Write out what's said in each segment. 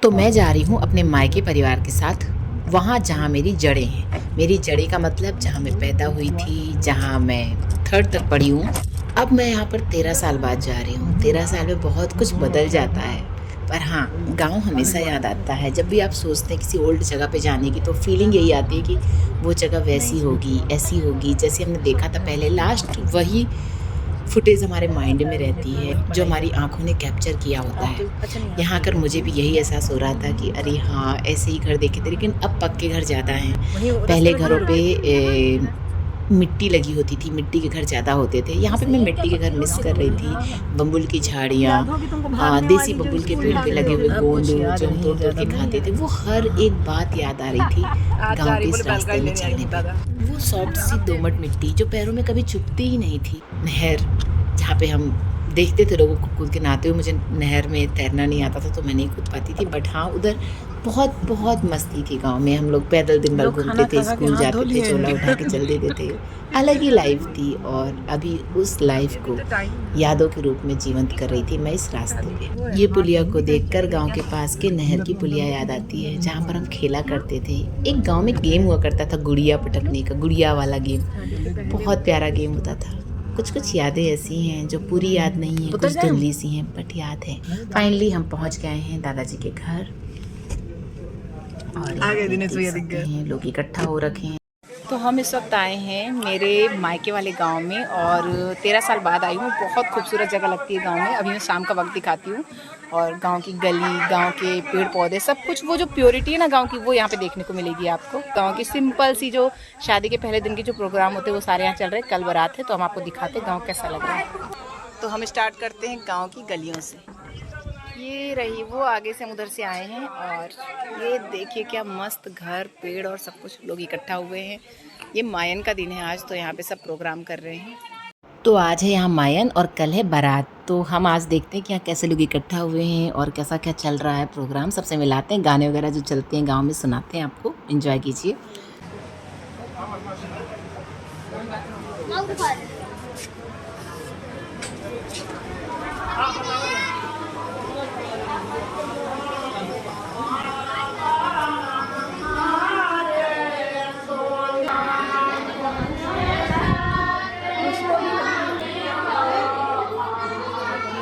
तो मैं जा रही हूँ अपने मायके परिवार के साथ, वहाँ जहाँ मेरी जड़ें हैं। मेरी जड़ें का मतलब जहाँ मैं पैदा हुई थी, जहाँ मैं 3rd तक पढ़ी हूँ। अब मैं यहाँ पर 13 साल बाद जा रही हूँ। 13 साल में बहुत कुछ बदल जाता है। पर हाँ, गाँव हमेशा याद आता है। जब भी आप सोचते हैं किसी ओल्ड जगह पे जाने की, तो फीलिंग यही आती है कि वो जगह वैसी होगी, ऐसी होगी, जैसे हमने देखा था पहले। लास्ट वही फुटेज हमारे माइंड में रहती है, जो हमारी आँखों ने कैप्चर किया होता है। यहाँ आकर मुझे भी यही एहसास हो रहा था कि अरे हाँ, ऐसे ही घर देखे थे, लेकिन अब पक्के घर ज़्यादा हैं। पहले घरों पे मिट्टी लगी होती थी, मिट्टी के घर ज़्यादा होते थे। यहाँ पे मैं मिट्टी के घर मिस कर रही थी। बबूल की झाड़ियाँ, देसी बबूल के पेड़ पे लगे हुए गोंद जो हम तोड़-तोड़ के खाते थे, वो हर एक बात याद आ रही थी गाँव के इस रास्ते में चलने पे। वो सॉफ्ट सी दोमट मिट्टी जो पैरों में कभी चुभती ही नहीं थी। नहर, जहाँ पे हम देखते थे लोगों को कूद के नहाते हुए। मुझे नहर में तैरना नहीं आता था, तो मैं नहीं कूद पाती थी। बट हाँ, उधर बहुत मस्ती थी गाँव में। हम लोग पैदल दिन भर घूमते थे, स्कूल जाते थे, झोला उठा के चल देते थे। अलग ही लाइफ थी, और अभी उस लाइफ को यादों के रूप में जीवंत कर रही थी मैं इस रास्ते पे। ये पुलिया को देखकर गाँव के पास के नहर की पुलिया याद आती है, जहाँ पर हम खेला करते थे। एक गाँव में गेम हुआ करता था गुड़िया पटकने का, गुड़िया वाला गेम। बहुत प्यारा गेम होता था। कुछ यादें ऐसी हैं जो पूरी याद नहीं है, कुछ धुंधली सी हैं, बट याद है। फाइनली हम पहुंच गए हैं दादाजी के घर, और यहाँ पे देख सकते हैं लोग इकट्ठा हो रखे हैं। तो हम इस वक्त आए हैं मेरे मायके वाले गांव में, और 13 साल बाद आई हूँ। बहुत खूबसूरत जगह लगती है गांव में। अभी मैं शाम का वक्त दिखाती हूँ, और गांव की गली, गांव के पेड़ पौधे, सब कुछ, वो जो प्योरिटी है ना गांव की, वो यहाँ पे देखने को मिलेगी आपको। गांव की सिंपल सी जो शादी के पहले दिन के जो प्रोग्राम होते हैं, वो सारे यहाँ चल रहे हैं। कल बारात है, तो हम आपको दिखाते हैं गाँव कैसा लग रहा है। तो हम स्टार्ट करते हैं गाँव की गलियों से। ये रही वो, आगे से हम उधर से आए हैं, और ये देखिए क्या मस्त घर, पेड़ और सब कुछ, लोग इकट्ठा हुए हैं। ये मायन का दिन है आज, तो यहाँ पे सब प्रोग्राम कर रहे हैं। तो आज है यहाँ मायन और कल है बारात। तो हम आज देखते हैं कि यहाँ कैसे लोग इकट्ठा हुए हैं और कैसा क्या चल रहा है प्रोग्राम। सबसे मिलाते हैं, गाने वगैरह जो चलते हैं गाँव में सुनाते हैं आपको। एंजॉय कीजिए।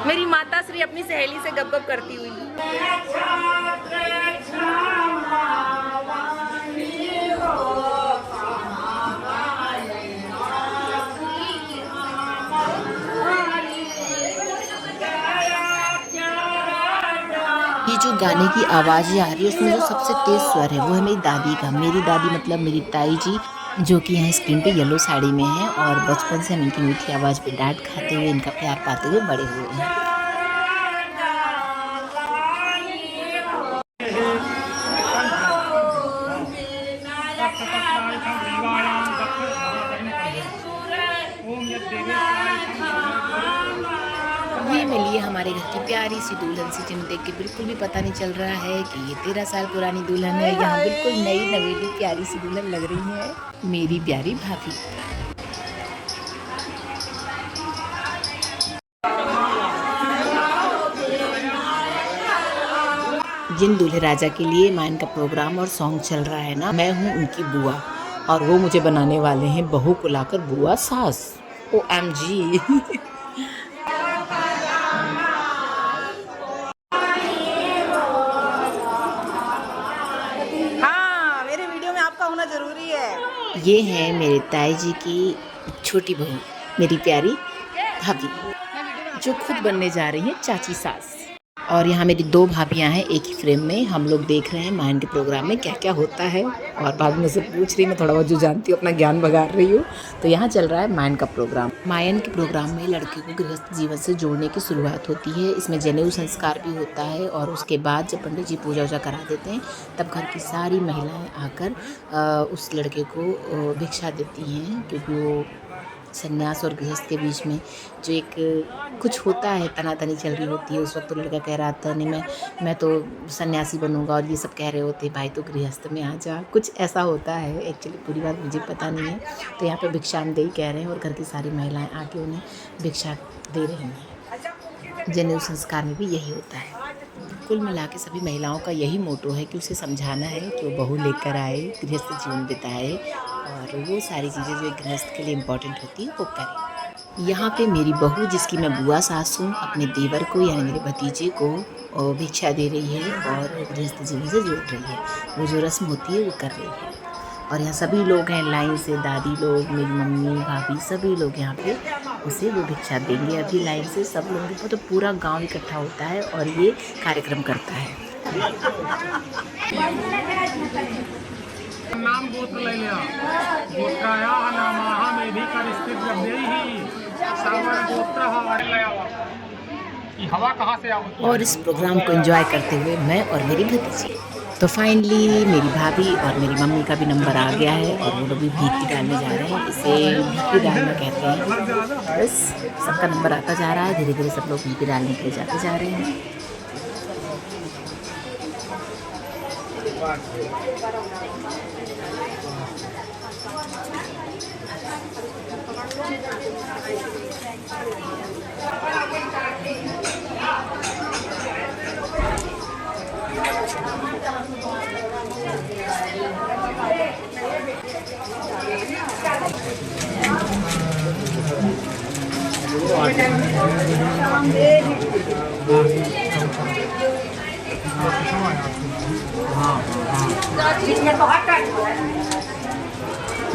मेरी माता श्री अपनी सहेली से गप-गप करती हुई। ये जो गाने की आवाज़ें आ रही है, उसमें जो सबसे तेज़ स्वर है वो है मेरी दादी का। मेरी दादी मतलब मेरी ताई जी, जो कि यहाँ स्क्रीन पे येलो साड़ी में है, और बचपन से हम इनकी मीठी आवाज़ पे डांट खाते हुए, इनका प्यार पाते हुए बड़े हुए हैं। ये मिली है हमारे घर की प्यारी सी दुल्हन सी, जिन्हें देख के बिल्कुल भी पता नहीं चल रहा है कि ये 13 साल पुरानी दुल्हन है। यहाँ बिल्कुल नई नवेली प्यारी सी दुल्हन लग रही है मेरी प्यारी भाभी। जिन दूल्हे राजा के लिए मायन का प्रोग्राम और सॉन्ग चल रहा है ना, मैं हूँ उनकी बुआ, और वो मुझे बनाने वाले हैं बहू को लाकर बुआ सास। OMG। हाँ, मेरे वीडियो में आपका होना जरूरी है। ये है मेरे ताई जी की छोटी बहू, मेरी प्यारी भाभी, जो खुद बनने जा रही है चाची सास। और यहाँ मेरी 2 भाभियाँ हैं एक ही फ्रेम में। हम लोग देख रहे हैं मायन के प्रोग्राम में क्या क्या होता है, और भाभी मुझसे पूछ रही, मैं थोड़ा बहुत जो जानती हूँ अपना ज्ञान बघार रही हूँ। तो यहाँ चल रहा है मायन का प्रोग्राम। मायन के प्रोग्राम में लड़के को गृहस्थ जीवन से जोड़ने की शुरुआत होती है। इसमें जनेऊ संस्कार भी होता है, और उसके बाद जब पंडित जी पूजा वूजा करा देते हैं, तब घर की सारी महिलाएँ आकर उस लड़के को भिक्षा देती हैं, क्योंकि वो सन्यास और गृहस्थ के बीच में जो एक कुछ होता है, तनातनी चल रही होती है। उस वक्त तो लड़का कह रहा था, नहीं मैं तो सन्यासी बनूंगा, और ये सब कह रहे होते भाई तो गृहस्थ में आ जा, कुछ ऐसा होता है। एक्चुअली पूरी बात मुझे पता नहीं है। तो यहाँ पे भिक्षांदेही कह रहे हैं, और घर की सारी महिलाएं आके उन्हें भिक्षा दे रही हैं। जनेऊ संस्कार में भी यही होता है। कुल मिला के सभी महिलाओं का यही मोटो है कि उसे समझाना है कि वो बहू लेकर आए, गृहस्थ जीवन बिताए और वो सारी चीज़ें जो एक गृहस्थ के लिए इम्पोर्टेंट होती है वो करे। यहाँ पे मेरी बहू, जिसकी मैं बुआ सास हूँ, अपने देवर को यानी मेरे भतीजे को भिक्षा दे रही है और गृहस्थ जीवन से जोड़ रही है। वो जो रस्म होती है वो कर रही है। और यहाँ सभी लोग हैं लाइन से, दादी लोग, मेरी मम्मी, भाभी, सभी लोग यहाँ पे उसे वो भिक्षा देंगे। अभी लाइन से सब लोग, तो पूरा गांव इकट्ठा होता है और ये कार्यक्रम करता है। नाम गोत्र ले लिया, गोत्राया नामाहा में भी कर स्थित जब ही सावर गोत्र हवा कहाँ से आवती है। और इस प्रोग्राम को एंजॉय करते हुए मैं और मेरी भतीजी, तो फाइनली मेरी भाभी और मेरी मम्मी का भी नंबर आ गया है और वो लोग भी भीख डालने जा रहे हैं। इसे भीख डालना कहते हैं। बस सबका नंबर आता जा रहा है, धीरे धीरे सब लोग भीख डालने के लिए जाते जा रहे हैं।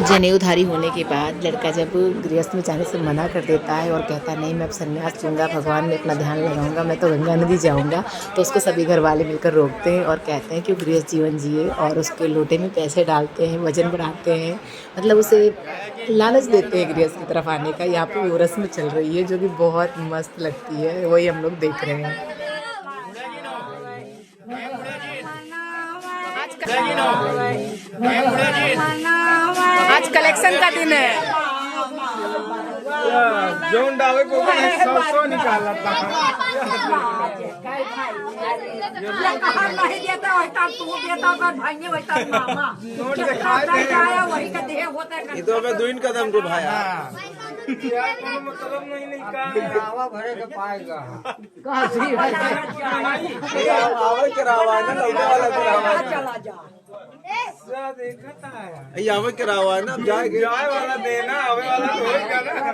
जनेऊधारी होने के बाद लड़का जब गृहस्थ में जाने से मना कर देता है और कहता है नहीं, मैं अब संन्यास लूँगा, भगवान में अपना ध्यान लगाऊंगा, मैं तो गंगा नदी जाऊंगा, तो उसको सभी घर वाले मिलकर रोकते हैं और कहते हैं कि वो गृहस्थ जीवन जिए और उसके लोटे में पैसे डालते हैं, वजन बढ़ाते हैं, मतलब उसे लालच देते हैं गृहस्थ की तरफ आने का। यहाँ पे वो रस्म चल रही है जो कि बहुत मस्त लगती है, वही हम लोग देख रहे हैं। आज कलेक्शन का दिन है। जोन डावे को 100 निकाला था। नहीं देता वैसा तू देता कर भाई ने वैसा मामा नोट से खाए थे वही का देह होता है। ये तो मैं 2 कदम को भाया यार कोनो मतलब नहीं का आवा भरे के पाएगा काशी आवे करावा है ना लौटे वाला करावा चला जा देखा था ये आवे करावा है ना, अब जाएंगे जाए वाला देना, आवे वाला तो होएगा ना।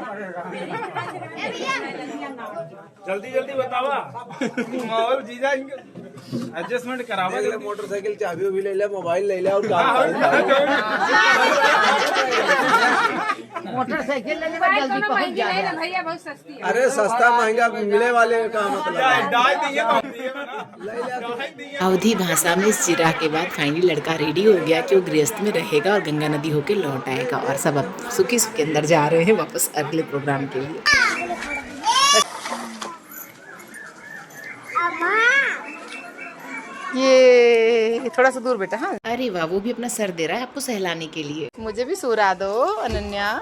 जल्दी जल्दी बतावा और जीजा एडजस्टमेंट करावा। देख ले, मोटरसाइकिल चाबी भी ले ले, मोबाइल ले ले और मोटरसाइकिल लेने में जल्दी पहुंच जाएगा। भैया बहुत सस्ती है। अरे सस्ता महंगा मिले वाले का मतलब है। डाल दिए तो अवधी भाषा में इस चिरा के बाद फाइनली लड़का रेडी हो गया कि वो गृहस्थ में रहेगा और गंगा नदी होके लौट आएगा और सब अब सुखी सुखी अंदर जा रहे हैं वापस अगले प्रोग्राम के लिए। ये थोड़ा सा दूर बेटा। हाँ, अरे वाह, वो भी अपना सर दे रहा है आपको सहलाने के लिए। मुझे भी सुरा दो अनन्या।